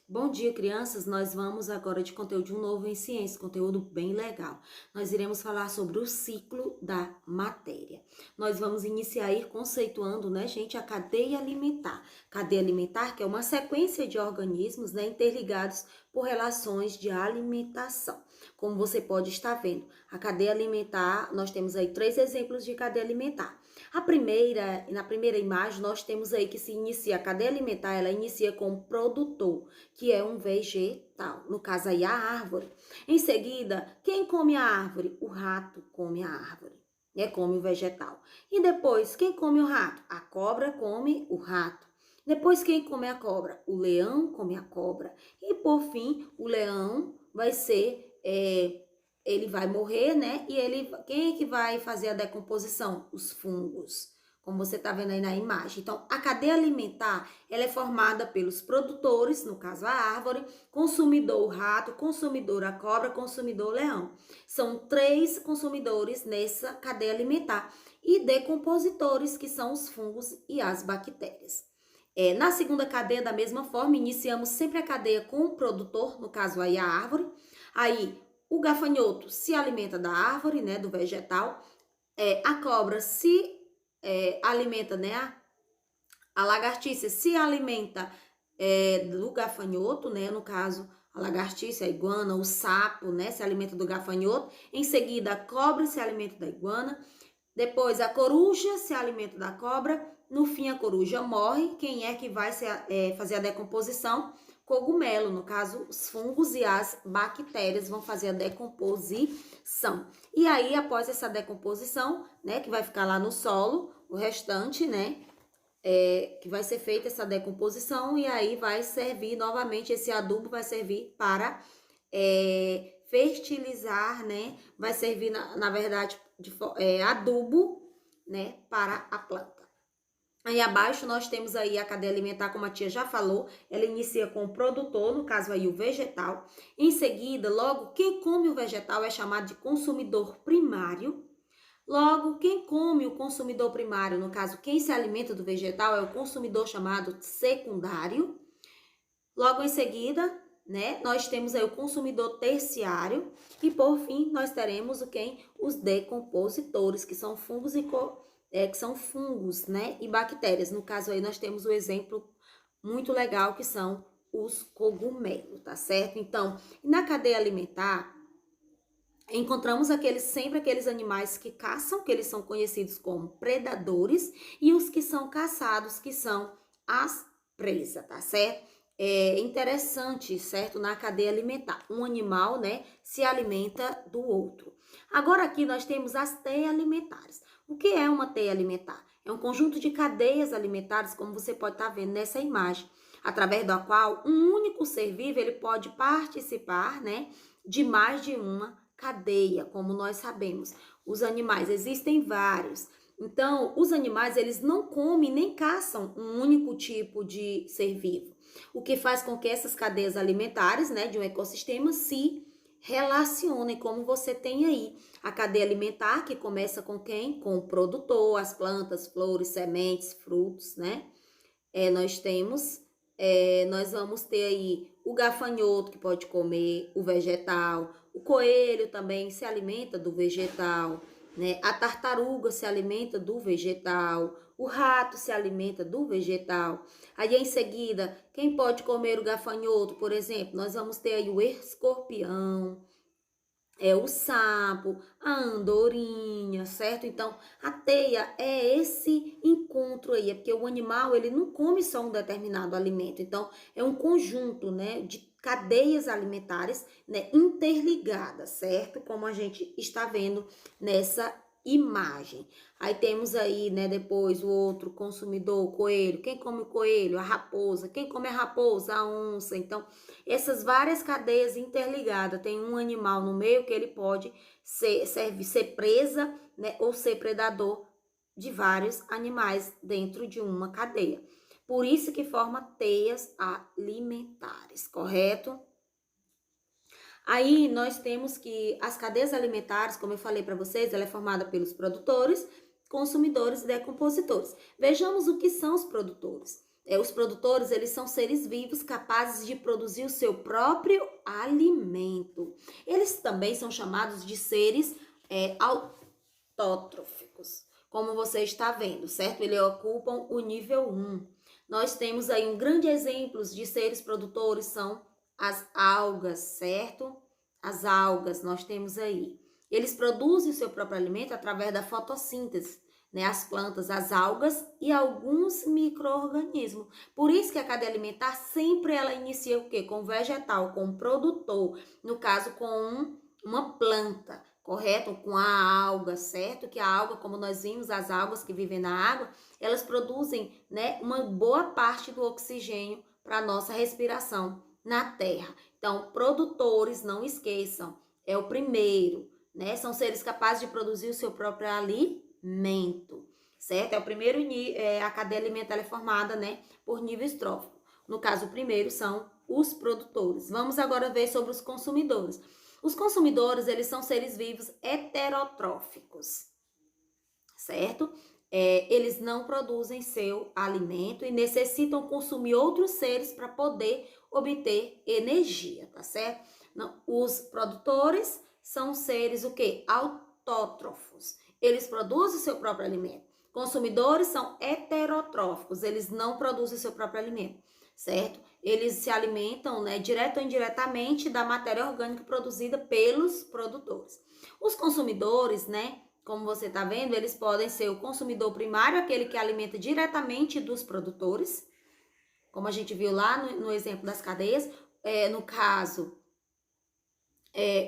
Bom dia, crianças. Nós vamos agora de conteúdo novo em ciência, conteúdo bem legal. Nós iremos falar sobre o ciclo da matéria. Nós vamos iniciar aí conceituando, né, gente, a cadeia alimentar. Cadeia alimentar que é uma sequência de organismos, né, interligados por relações de alimentação. Como você pode estar vendo, a cadeia alimentar, nós temos aí 3 exemplos de cadeia alimentar. Na primeira imagem, nós temos aí que se inicia, a cadeia alimentar, ela inicia com o produtor, que é um vegetal, no caso aí a árvore. Em seguida, quem come a árvore? O rato come a árvore, né? Come o vegetal. E depois, quem come o rato? A cobra come o rato. Depois, quem come a cobra? O leão come a cobra. E por fim, o leão vai ser, ele vai morrer, né? E quem é que vai fazer a decomposição? Os fungos, como você está vendo aí na imagem. Então, a cadeia alimentar, ela é formada pelos produtores, no caso a árvore, consumidor o rato, consumidor a cobra, consumidor o leão. São 3 consumidores nessa cadeia alimentar e decompositores, que são os fungos e as bactérias. Na segunda cadeia, da mesma forma, iniciamos sempre a cadeia com o produtor, no caso aí a árvore. Aí, o gafanhoto se alimenta da árvore, né, do vegetal. A cobra se alimenta, né, a lagartixa se alimenta do gafanhoto, né, no caso, a lagartixa, a iguana, o sapo, né, se alimenta do gafanhoto. Em seguida, a cobra se alimenta da iguana. Depois, a coruja se alimenta da cobra. No fim, a coruja morre. Quem é que vai fazer a decomposição? Cogumelo, no caso, os fungos e as bactérias vão fazer a decomposição. E aí, após essa decomposição, né, que vai ficar lá no solo, o restante, né, que vai ser feita essa decomposição, e aí vai servir novamente, esse adubo vai servir para fertilizar, né, vai servir, na verdade, adubo, né, para a planta. Aí abaixo nós temos aí a cadeia alimentar, como a tia já falou, ela inicia com o produtor, no caso aí o vegetal. Em seguida, logo, quem come o vegetal é chamado de consumidor primário. Logo, quem come o consumidor primário, no caso, quem se alimenta do vegetal, é o consumidor chamado secundário. Logo em seguida, né, nós temos aí o consumidor terciário. E por fim, nós teremos os decompositores, que são fungos né, e bactérias. No caso aí, nós temos o exemplo muito legal, que são os cogumelos, tá certo? Então, na cadeia alimentar, encontramos sempre aqueles animais que caçam, que eles são conhecidos como predadores, e os que são caçados, que são as presas, tá certo? É interessante, certo? Na cadeia alimentar, um animal, né, se alimenta do outro. Agora aqui nós temos as teias alimentares. O que é uma teia alimentar? É um conjunto de cadeias alimentares, como você pode estar vendo nessa imagem, através da qual um único ser vivo ele pode participar, né, de mais de uma cadeia, como nós sabemos. Os animais, existem vários. Então, os animais, eles não comem nem caçam um único tipo de ser vivo, o que faz com que essas cadeias alimentares, né, de um ecossistema se relacionem, como você tem aí a cadeia alimentar, que começa com quem? Com o produtor, as plantas, flores, sementes, frutos, né? Nós vamos ter aí o gafanhoto, que pode comer o vegetal, o coelho também se alimenta do vegetal, né? A tartaruga se alimenta do vegetal, o rato se alimenta do vegetal. Aí em seguida, quem pode comer o gafanhoto, por exemplo? Nós vamos ter aí o escorpião, o sapo, a andorinha, certo? Então, a teia é esse encontro aí, porque o animal, ele não come só um determinado alimento, então, é um conjunto, né, de cadeias alimentares, né, interligadas, certo? Como a gente está vendo nessa imagem. Aí temos aí, né, depois o outro consumidor, o coelho. Quem come o coelho? A raposa. Quem come a raposa? A onça. Então, essas várias cadeias interligadas, tem um animal no meio que ele pode ser presa, né, ou ser predador de vários animais dentro de uma cadeia. Por isso que forma teias alimentares, correto? Aí nós temos que as cadeias alimentares, como eu falei para vocês, ela é formada pelos produtores, consumidores e decompositores. Vejamos o que são os produtores. Os produtores, eles são seres vivos capazes de produzir o seu próprio alimento. Eles também são chamados de seres autótrofos, como você está vendo, certo? Eles ocupam o nível 1. Nós temos aí um grande exemplo de seres produtores, são as algas, certo? As algas, nós temos aí. Eles produzem o seu próprio alimento através da fotossíntese, né? As plantas, as algas e alguns micro-organismos. Por isso que a cadeia alimentar sempre ela inicia o quê? Com o vegetal, com o produtor. No caso, com uma planta, correto? Com a alga, certo? Que a alga, como nós vimos, as algas que vivem na água, elas produzem, né, uma boa parte do oxigênio para a nossa respiração na terra. Então, produtores, não esqueçam, é o primeiro, né? São seres capazes de produzir o seu próprio alimento, certo? É o primeiro, a cadeia alimentar é formada, né, por níveis tróficos. No caso, o primeiro são os produtores. Vamos agora ver sobre os consumidores. Os consumidores, eles são seres vivos heterotróficos, certo? Eles não produzem seu alimento e necessitam consumir outros seres para poder obter energia, tá certo? Não, os produtores são seres o quê? Autótrofos. Eles produzem seu próprio alimento. Consumidores são heterotróficos, eles não produzem seu próprio alimento, certo? Eles se alimentam, né, direto ou indiretamente da matéria orgânica produzida pelos produtores. Os consumidores, né, como você está vendo, eles podem ser o consumidor primário, aquele que alimenta diretamente dos produtores, como a gente viu lá no exemplo das cadeias, no caso,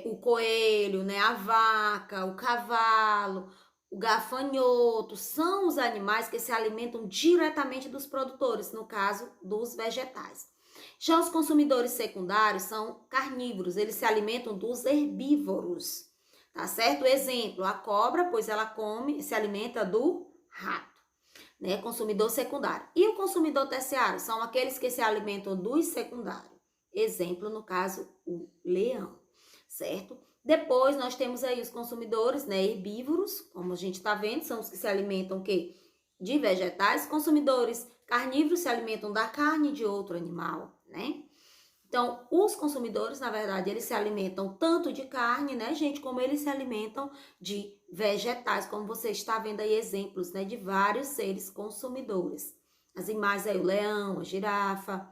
o coelho, né, a vaca, o cavalo, o gafanhoto, são os animais que se alimentam diretamente dos produtores, no caso dos vegetais. Já os consumidores secundários são carnívoros, eles se alimentam dos herbívoros. Tá certo? Exemplo, a cobra, pois ela se alimenta do rato, né? Consumidor secundário. E o consumidor terciário são aqueles que se alimentam dos secundários. Exemplo, no caso, o leão, certo? Depois nós temos aí os consumidores, né, herbívoros, como a gente está vendo, são os que se alimentam o quê? De vegetais. Consumidores carnívoros se alimentam da carne de outro animal, né? Então, os consumidores, na verdade, eles se alimentam tanto de carne, né, gente, como eles se alimentam de vegetais, como você está vendo aí exemplos, né, de vários seres consumidores. As imagens aí, o leão, a girafa,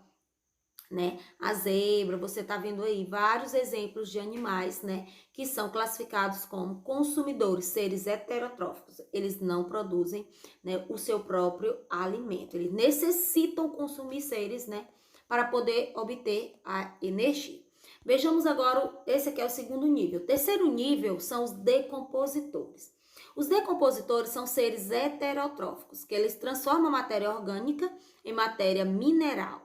né, a zebra, você está vendo aí vários exemplos de animais, né, que são classificados como consumidores, seres heterotróficos. Eles não produzem, né, o seu próprio alimento. Eles necessitam consumir seres, né, para poder obter a energia. Vejamos agora, esse aqui é o segundo nível. O terceiro nível são os decompositores. Os decompositores são seres heterotróficos, que eles transformam a matéria orgânica em matéria mineral,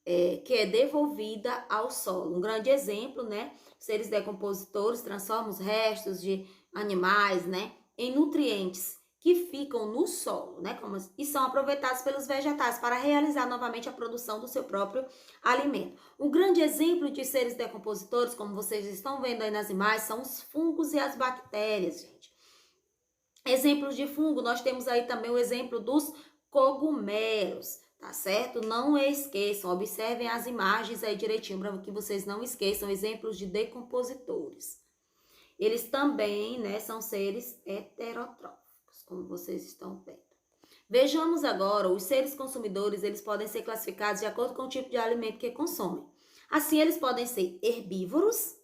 que é devolvida ao solo. Um grande exemplo, né? Seres decompositores transformam os restos de animais, né, em nutrientes que ficam no solo, né, e são aproveitados pelos vegetais para realizar novamente a produção do seu próprio alimento. Um grande exemplo de seres decompositores, como vocês estão vendo aí nas imagens, são os fungos e as bactérias, gente. Exemplos de fungo, nós temos aí também o exemplo dos cogumelos, tá certo? Não esqueçam, observem as imagens aí direitinho para que vocês não esqueçam exemplos de decompositores. Eles também, né, são seres heterotróficos, como vocês estão vendo. Vejamos agora, os seres consumidores, eles podem ser classificados de acordo com o tipo de alimento que consomem. Assim, eles podem ser herbívoros,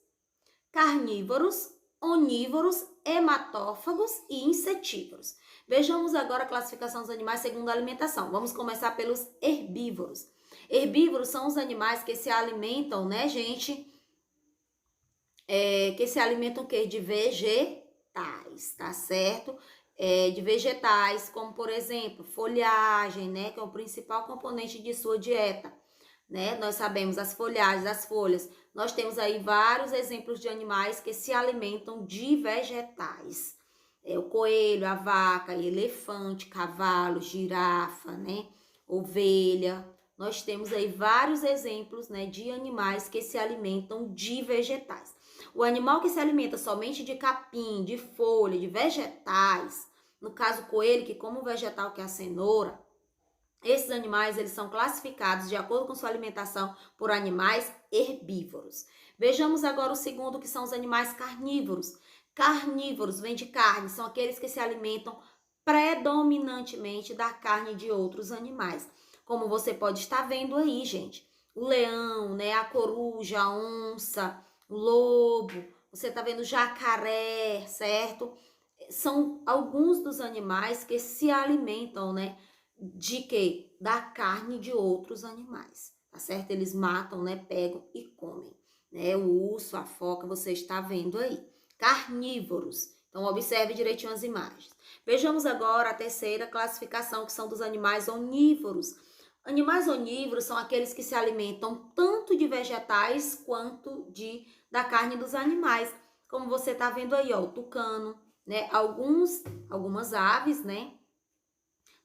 carnívoros, onívoros, hematófagos e insetívoros. Vejamos agora a classificação dos animais segundo a alimentação. Vamos começar pelos herbívoros. Herbívoros são os animais que se alimentam, né, gente? Que se alimentam o quê? De vegetais, tá certo? De vegetais, como por exemplo, folhagem, né? Que é o principal componente de sua dieta, né? Nós sabemos as folhagens, as folhas. Nós temos aí vários exemplos de animais que se alimentam de vegetais. O coelho, a vaca, elefante, cavalo, girafa, né? Ovelha. Nós temos aí vários exemplos, né, de animais que se alimentam de vegetais. O animal que se alimenta somente de capim, de folha, de vegetais, no caso o coelho, que come o vegetal que é a cenoura, Esses animais, eles são classificados de acordo com sua alimentação por animais herbívoros. Vejamos agora o segundo, que são os animais carnívoros. Carnívoros, vem de carne, são aqueles que se alimentam predominantemente da carne de outros animais. Como você pode estar vendo aí, gente. O leão, né, a coruja, a onça, o lobo, você está vendo o jacaré, certo? São alguns dos animais que se alimentam, né, de quê? Da carne de outros animais, tá certo? Eles matam, né, pegam e comem, né? O urso, a foca, você está vendo aí. Carnívoros. Então, observe direitinho as imagens. Vejamos agora a terceira classificação, que são dos animais onívoros. Animais onívoros são aqueles que se alimentam tanto de vegetais quanto da carne dos animais. Como você está vendo aí, ó, o tucano, né? Algumas aves, né?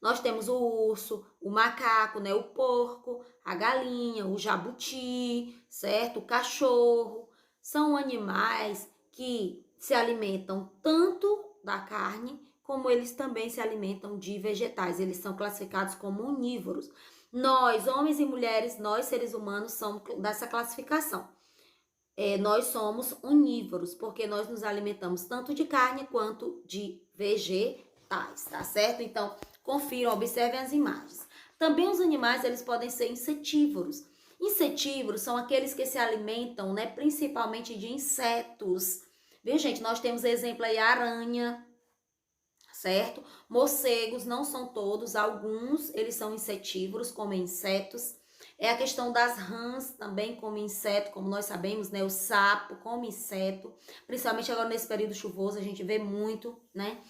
Nós temos o urso, o macaco, né? O porco, a galinha, o jabuti, certo? O cachorro. São animais que se alimentam tanto da carne, como eles também se alimentam de vegetais. Eles são classificados como onívoros. Nós, homens e mulheres, nós seres humanos, somos dessa classificação. Nós somos onívoros, porque nós nos alimentamos tanto de carne quanto de vegetais, tá certo? Então, confiram, observem as imagens. Também os animais, eles podem ser insetívoros. Insetívoros são aqueles que se alimentam, né, principalmente de insetos. Viu, gente? Nós temos exemplo aí, aranha, certo? Morcegos, não são todos, alguns eles são insetívoros, comem insetos. É a questão das rãs também come inseto, como nós sabemos, né? O sapo come inseto, principalmente agora nesse período chuvoso a gente vê muito, né?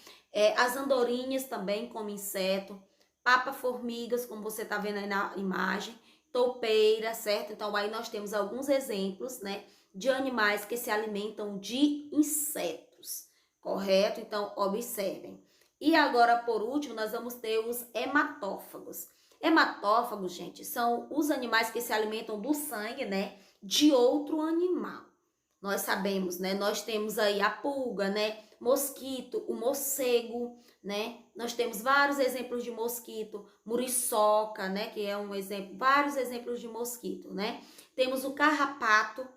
As andorinhas também comem inseto, papa-formigas, como você tá vendo aí na imagem, toupeira, certo? Então aí nós temos alguns exemplos, né? De animais que se alimentam de insetos, correto? Então observem. E agora, por último, nós vamos ter os hematófagos. Hematófagos, gente, são os animais que se alimentam do sangue, né, de outro animal. Nós sabemos, né, nós temos aí a pulga, né, mosquito, o morcego, né, nós temos vários exemplos de mosquito, muriçoca, né, que é um exemplo, vários exemplos de mosquito, né. Temos o carrapato,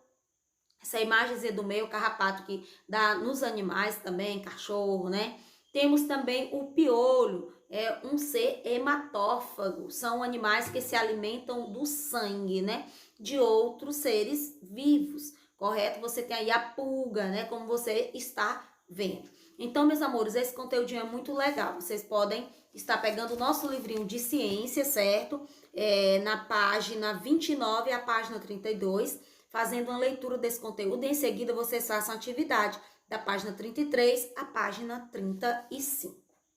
essa imagem do meio, o carrapato que dá nos animais também, cachorro, né. Temos também o piolho, é um ser hematófago, são animais que se alimentam do sangue, né, de outros seres vivos, correto? Você tem aí a pulga, né, como você está vendo. Então, meus amores, esse conteúdo é muito legal, vocês podem estar pegando o nosso livrinho de ciência, certo? Na página 29 e a página 32, fazendo uma leitura desse conteúdo, e em seguida vocês façam a atividade da página 33 à página 35.